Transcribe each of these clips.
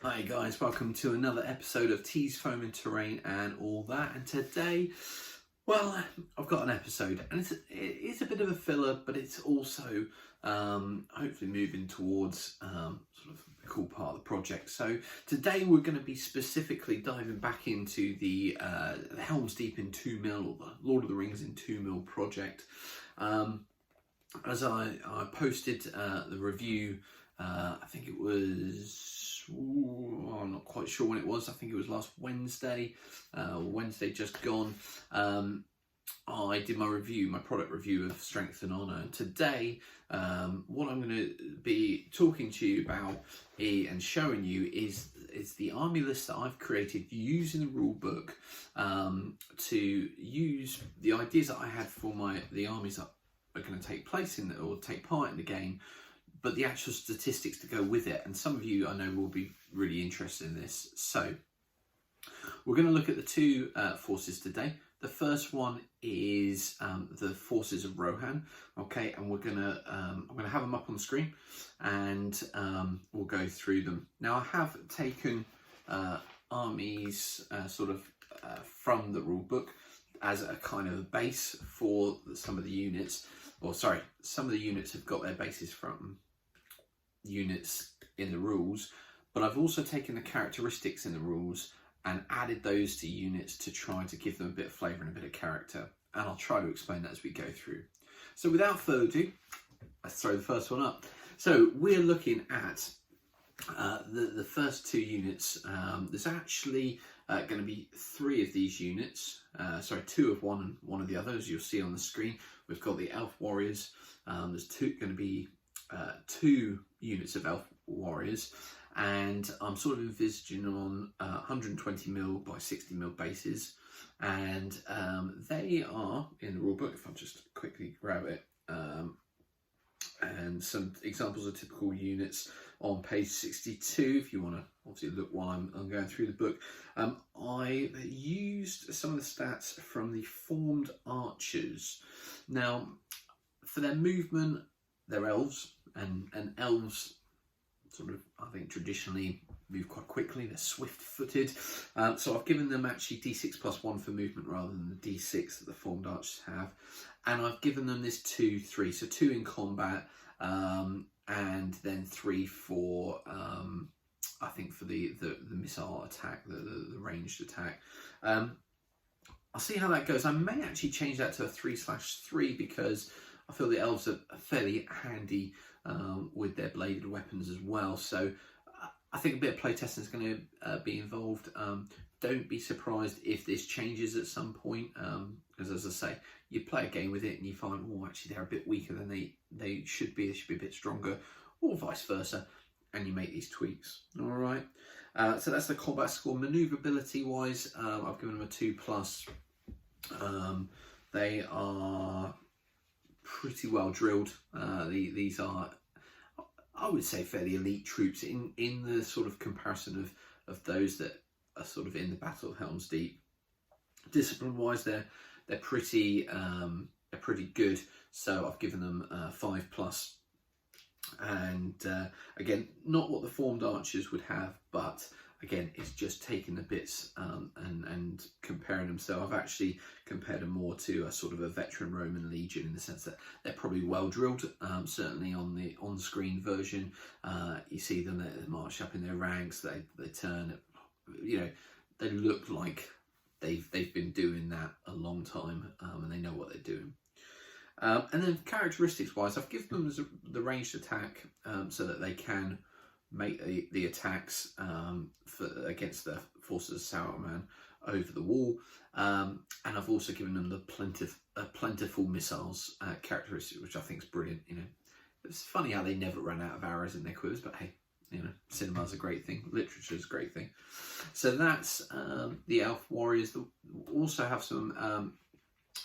Hi guys, welcome to another episode of Teas, Foam and Terrain and all that. And today, well, I've got an episode and it's a bit of a filler, but it's also hopefully moving towards sort of a cool part of the project. So today we're going to be specifically diving back into the Helm's Deep in 2 mil, or the Lord of the Rings in 2 mil project. As I posted the review, I think it was, I'm not quite sure when it was, I think it was last Wednesday, Wednesday just gone. I did my product review of Strength and Honor, and today what I'm going to be talking to you about and showing you is the army list that I've created using the rule book to use the ideas that I had for the armies that are going to take place in or take part in the game, but the actual statistics to go with it. And some of you I know will be really interested in this. So we're going to look at the two forces today. The first one is the forces of Rohan, okay, and I'm gonna have them up on the screen, and we'll go through them. Now I have taken armies from the rule book as a kind of a base for some of the units. Or sorry, some of the units have got their bases from units in the rules, but I've also taken the characteristics in the rules and added those to units to try to give them a bit of flavour and a bit of character, and I'll try to explain that as we go through. So without further ado, let's throw the first one up. So we're looking at the first two units. There's actually going to be three of these units, two of one and one of the other, as you'll see on the screen. We've got the Elf Warriors. There's going to be two units of Elf Warriors, and I'm sort of envisaging on 120 mil by 60 mil bases, and they are in the rulebook. If I just quickly grab it, and some examples of typical units on page 62. If you want to obviously look while I'm going through the book, I used some of the stats from the formed archers. Now, for their movement, they're elves, and elves sort of, I think, traditionally move quite quickly. They're swift-footed, so I've given them actually d6 plus 1 for movement rather than the d6 that the formed archers have, and I've given them this 2-3, so 2 in combat, and then 3 for I think for the missile attack, the ranged attack. I'll see how that goes. I may actually change that to a 3/3 because I feel the elves are fairly handy with their bladed weapons as well. So I think a bit of playtesting is going to be involved. Don't be surprised if this changes at some point, because as I say, you play a game with it and you find, oh, actually they're a bit weaker than they should be. They should be a bit stronger, or vice versa, and you make these tweaks. All right. So that's the combat score. Maneuverability wise, I've given them a 2+. They are pretty well drilled. These are, I would say, fairly elite troops in the sort of comparison of those that are sort of in the Battle of Helm's Deep. Discipline wise, they're pretty good. So I've given them 5+. And again, not what the formed archers would have, but again, it's just taking the bits and comparing them. So I've actually compared them more to a sort of a veteran Roman legion, in the sense that they're probably well drilled. Certainly on the on-screen version, you see them, they march up in their ranks, they turn, they look like they've been doing that a long time, and they know what they're doing. And then characteristics wise, I've given them the ranged attack, so that they can make the attacks against the forces of Saruman over the wall, and I've also given them the plentiful missiles characteristic, which I think is brilliant. It's funny how they never run out of arrows in their quivers, but hey, cinema's a great thing, literature's a great thing. So that's the Elf Warriors. Also have some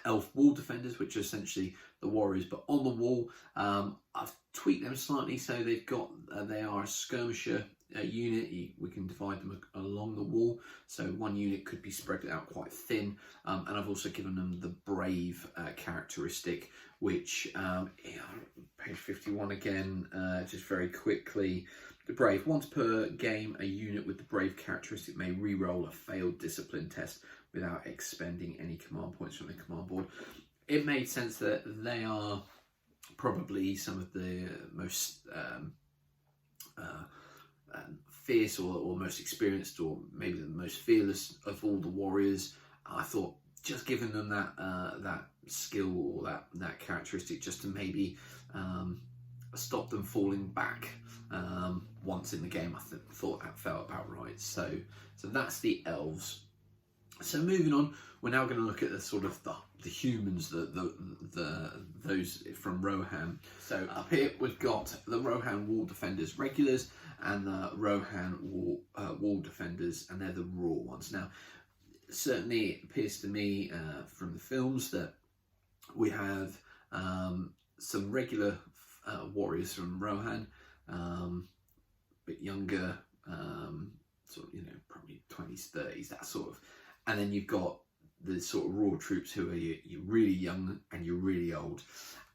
Elf Wall Defenders, which are essentially the warriors but on the wall. I've tweaked them slightly, so they are a skirmisher unit, we can divide them along the wall, so one unit could be spread out quite thin, and I've also given them the brave characteristic, which page 51 again, just very quickly. The brave, once per game, a unit with the brave characteristic may re-roll a failed discipline test without expending any command points from the command board. It made sense that they are probably some of the most fierce or most experienced, or maybe the most fearless of all the warriors. I thought just giving them that skill or that characteristic, just to maybe stop them falling back once in the game, I thought that felt about right. So that's the elves. So moving on, we're now going to look at the sort of the humans, those from Rohan. So up here we've got the Rohan Wall Defenders regulars and the Rohan Wall Defenders, and they're the raw ones. Now, certainly it appears to me from the films that we have some regular warriors from Rohan, bit younger, sort of, probably 20s, 30s, that sort of. And then you've got the sort of raw troops who are you're really young and you're really old.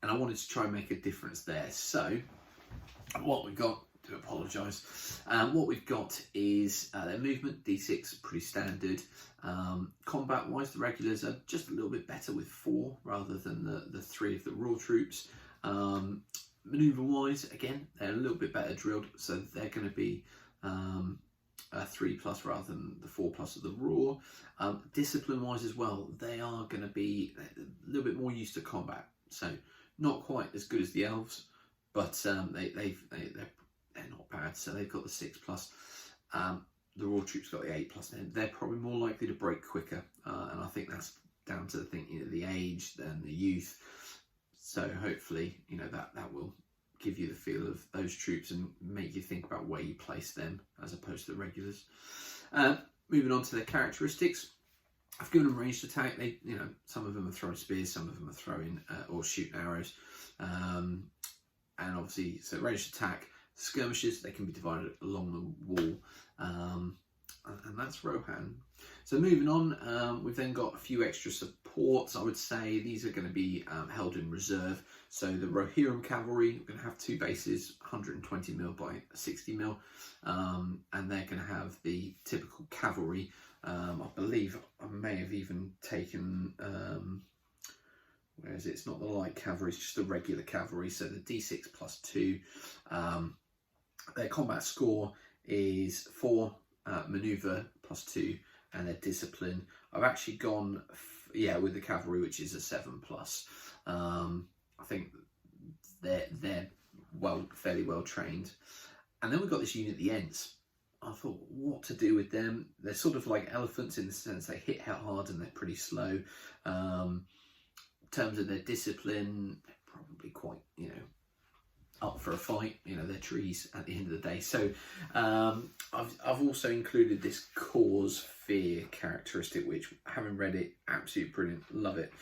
And I wanted to try and make a difference there. So what we've got, to apologise, what we've got is their movement, D6, pretty standard. Combat wise, the regulars are just a little bit better with 4 rather than the 3 of the raw troops. Manoeuvre wise, again, they're a little bit better drilled, so they're going to be a 3+ rather than the 4+ of the raw. Discipline wise as well, they are going to be a little bit more used to combat, so not quite as good as the elves, but they're not bad. So they've got the 6+. The raw troops got the 8+. They're probably more likely to break quicker, and I think that's down to the age and the youth. So hopefully, that will give you the feel of those troops and make you think about where you place them as opposed to the regulars. Moving on to their characteristics, I've given them ranged attack. They, some of them are throwing spears, some of them are throwing or shooting arrows, and obviously, so ranged attack, skirmishes, they can be divided along the wall, and that's Rohan. So moving on, we've then got a few extra supports. I would say these are going to be held in reserve. So the Rohirrim cavalry, we're going to have 2 bases, 120mm by 60mm, and they're going to have the typical cavalry. I believe I may have even taken, where is it? It's not the light cavalry, it's just the regular cavalry. So the D6 +2. Their combat score is 4, manoeuvre +2, and their discipline. I've actually gone, with the cavalry, which is a 7+. I think they're fairly well trained. And then we've got this unit, the Ents. I thought, what to do with them? They're sort of like elephants in the sense they hit hard and they're pretty slow. In terms of their discipline, they're probably quite, up for a fight. They're trees at the end of the day. So I've also included this cause fear characteristic, which, having read it, absolutely brilliant, love it.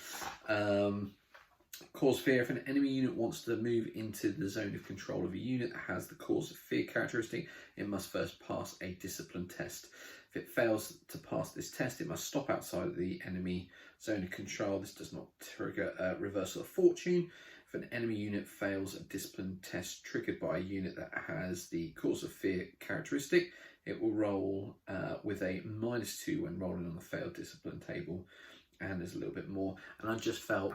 Cause fear, if an enemy unit wants to move into the zone of control of a unit that has the cause of fear characteristic, it must first pass a discipline test. If it fails to pass this test, it must stop outside of the enemy zone of control. This does not trigger a reversal of fortune. If an enemy unit fails a discipline test triggered by a unit that has the cause of fear characteristic, it will roll with a -2 when rolling on the failed discipline table. And there's a little bit more. And I just felt,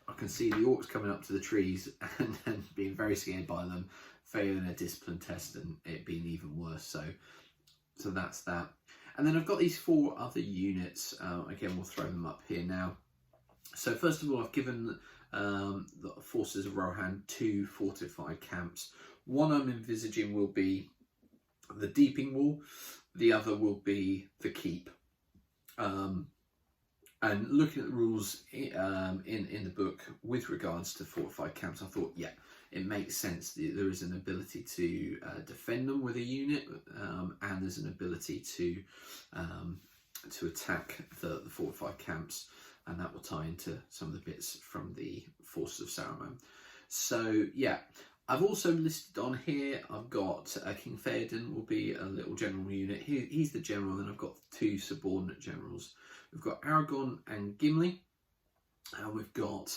I can see the orcs coming up to the trees and then being very scared by them, failing a discipline test and it being even worse. So that's that. And then I've got these 4 other units. Again, we'll throw them up here now. So first of all, I've given the forces of Rohan 2 fortified camps. One I'm envisaging will be the Deeping Wall. The other will be the Keep. And looking at the rules in the book with regards to fortified camps, I thought, it makes sense. There is an ability to defend them with a unit, and there's an ability to attack the fortified camps, and that will tie into some of the bits from the forces of Saruman. So I've also listed on here, I've got King Theoden will be a little general unit. He's the general, and I've got 2 subordinate generals. We've got Aragorn and Gimli, and we've got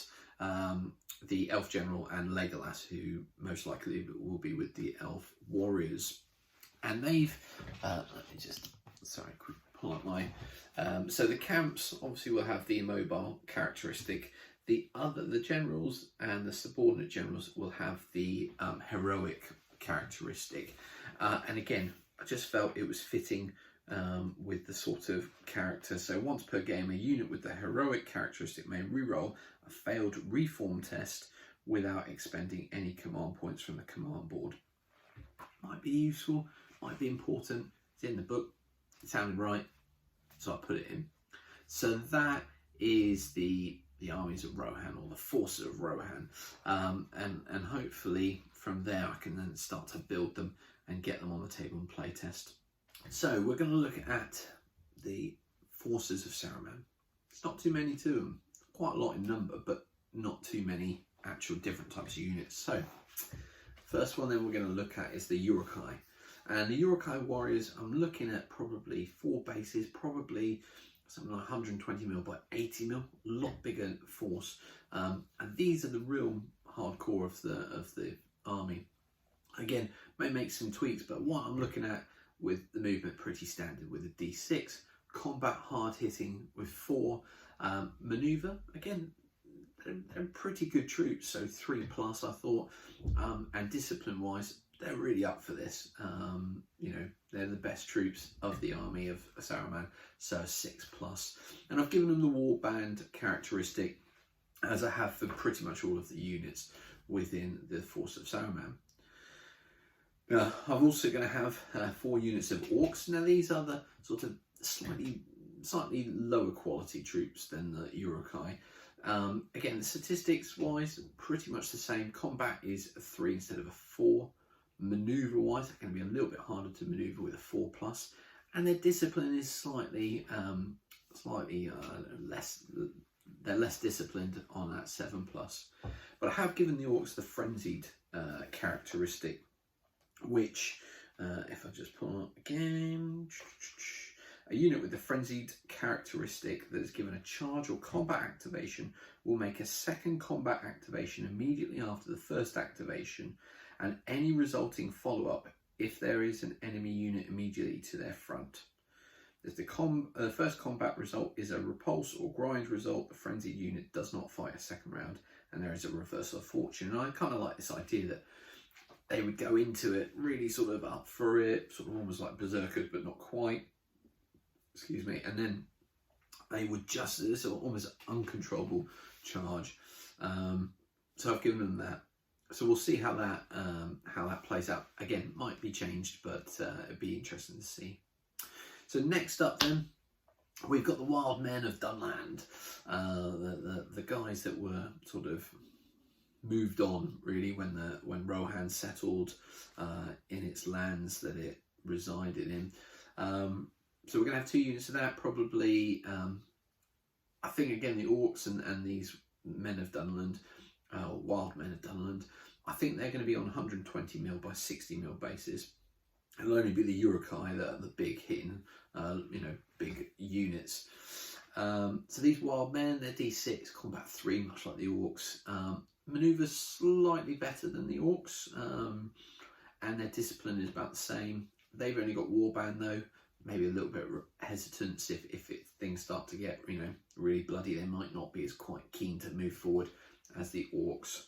the elf general and Legolas, who most likely will be with the elf warriors. And they've, let me just, sorry, quick pull up my, so the camps obviously will have the immobile characteristic. The generals and the subordinate generals will have the heroic characteristic. And again, I just felt it was fitting with the sort of character. So once per game, a unit with the heroic characteristic may reroll a failed reform test without expending any command points from the command board. Might be useful, might be important. It's in the book, it sounded right, so I put it in. So that is the armies of Rohan, or the forces of Rohan, and hopefully from there I can then start to build them and get them on the table and play test. So we're going to look at the forces of Saruman. It's not too many to them, quite a lot in number, but not too many actual different types of units. So first one then we're going to look at is the Uruk-hai, and the Uruk-hai warriors, I'm looking at probably 4 bases, probably something like 120 mil by 80 mil, a lot bigger force, and these are the real hardcore of the army. Again, may make some tweaks, but what I'm looking at with the movement pretty standard with a D6, combat hard hitting with 4, maneuver, again they're pretty good troops, so 3+ I thought, and discipline wise they're really up for this. You know, they're the best troops of the army of Saruman, so 6+. And I've given them the warband characteristic, as I have for pretty much all of the units within the force of Saruman. I'm also going to have 4 units of orcs. Now these are the sort of slightly lower quality troops than the Uruk-hai. Again, statistics wise, pretty much the same. Combat is a 3 instead of a 4. Maneuver wise, it's going to be a little bit harder to maneuver with a 4+, and their discipline is slightly less. They're less disciplined on that 7+. But I have given the orcs the frenzied characteristic, which, if I just pull up again, a unit with the frenzied characteristic that is given a charge or combat activation will make a second combat activation immediately after the first activation, and any resulting follow-up if there is an enemy unit immediately to their front. If the first combat result is a repulse or grind result, the frenzied unit does not fight a second round, and there is a reversal of fortune. And I kind of like this idea that they would go into it really sort of up for it, sort of almost like berserkers, but not quite. Excuse me. And then they would just, this almost uncontrollable charge. So I've given them that. So we'll see how that plays out. Again, might be changed, but it'd be interesting to see. So next up then, we've got the wild men of Dunland, the guys that were sort of moved on really when Rohan settled in its lands that it resided in. So we're going to have 2 units of that, probably. I think again the orcs and these men of Dunland, wild men of Dunland, I think they're going to be on 120 mil by 60 mil bases. It'll only be the Uruk-hai that are the big hitting, big units. So these wild men, they're D6, combat 3, much like the orcs. Manoeuvre slightly better than the orcs, and their discipline is about the same. They've only got warband though. Maybe a little bit of hesitance if things start to get really bloody. They might not be as quite keen to move forward as the orcs.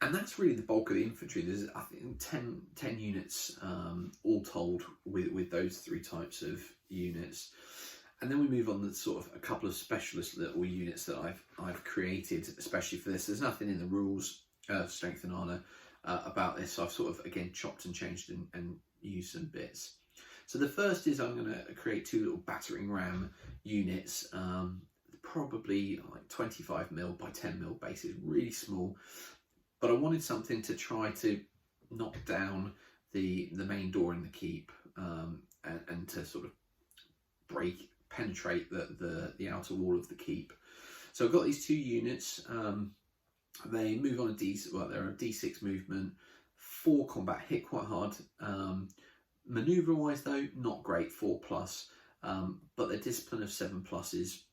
And that's really the bulk of the infantry. There's, I think, 10 units all told with those 3 types of units. And then we move on to sort of a couple of specialist little units that I've created, especially for this. There's nothing in the rules, strength and honour, about this. So I've sort of, again, chopped and changed and used some bits. So the first is I'm going to create 2 little battering ram units, probably like 25 mil by 10 mil bases, really small. But I wanted something to try to knock down the main door in the keep, and to sort of penetrate the outer wall of the keep. So I've got these 2 units. They move on they're a D6 movement, 4 combat, hit quite hard. Maneuver wise though, not great, 4+, but their discipline of 7+ is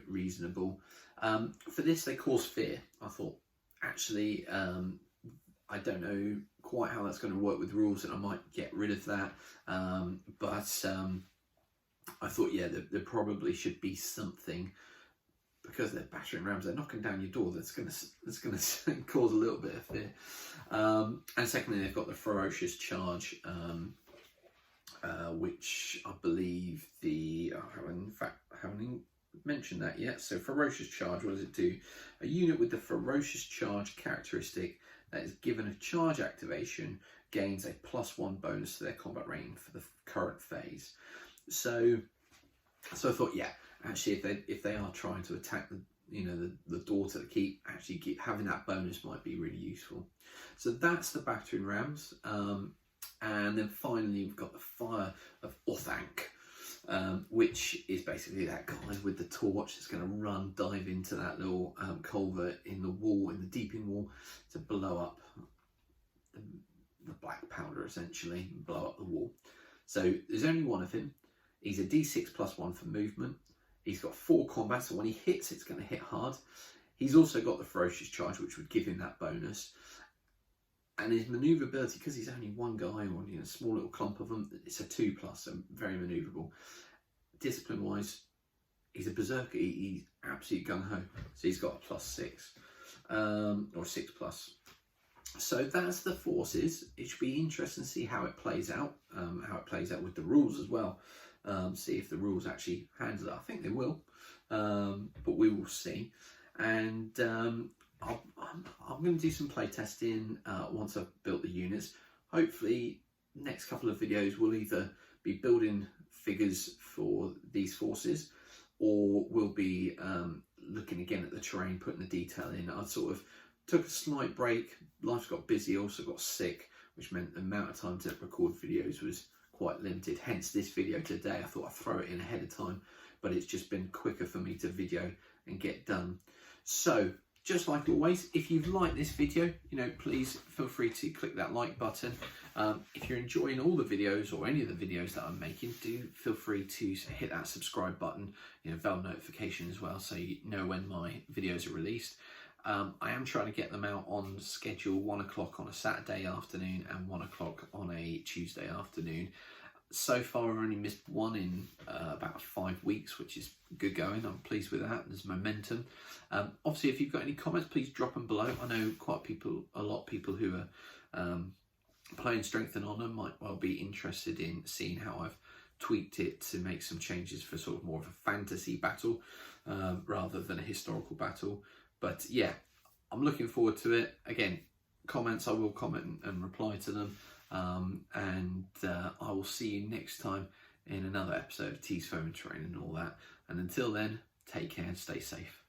reasonable. For this, they cause fear. I thought, actually, I don't know quite how that's going to work with rules, and I might get rid of that. But I thought, yeah, there probably should be something, because they're battering rams, they're knocking down your door. That's going to cause a little bit of fear. And secondly, they've got the ferocious charge, which I believe haven't mentioned that yet. So ferocious charge, what does it do? A unit with the ferocious charge characteristic that is given a charge activation gains a +1 bonus to their combat rating for the current phase. So I thought, yeah, actually, if they are trying to attack the door to the keep, actually having that bonus might be really useful. So that's the battering rams. And then finally, we've got the fire of Othank, which is basically that guy with the torch that's going to dive into that little culvert in the wall, in the deeping wall, to blow up the black powder, essentially, and blow up the wall. So there's only one of him. He's a D6 +1 for movement. He's got 4 combat, so when he hits, it's going to hit hard. He's also got the ferocious charge, which would give him that bonus. And his manoeuvrability, because he's only one guy, or a small little clump of them, it's a 2+, so very manoeuvrable. Discipline-wise, he's a berserker. He's absolute gung-ho. So he's got a +6, or 6+. So that's the forces. It should be interesting to see how it plays out, with the rules as well. See if the rules actually handle it. I think they will, but we will see. And I'm going to do some play testing once I've built the units. Hopefully, next couple of videos we'll either be building figures for these forces, or we'll be looking again at the terrain, putting the detail in. I sort of took a slight break. Life got busy, also got sick, which meant the amount of time to record videos was quite limited. Hence this video today. I thought I'd throw it in ahead of time, but it's just been quicker for me to video and get done. So, just like always, if you've liked this video, please feel free to click that like button. If you're enjoying all the videos, or any of the videos that I'm making, do feel free to hit that subscribe button, bell notification as well, so you know when my videos are released. I am trying to get them out on schedule, 1 o'clock on a Saturday afternoon and 1 o'clock on a Tuesday afternoon. So far, I've only missed one in about 5 weeks, which is good going. I'm pleased with that. There's momentum. Obviously, if you've got any comments, please drop them below. I know a lot of people who are playing Strength and Honour might well be interested in seeing how I've tweaked it to make some changes for sort of more of a fantasy battle rather than a historical battle. But yeah, I'm looking forward to it. Again, comments, I will comment and reply to them. And I will see you next time in another episode of Tees Foam and Terrain and all that. And until then, take care and stay safe.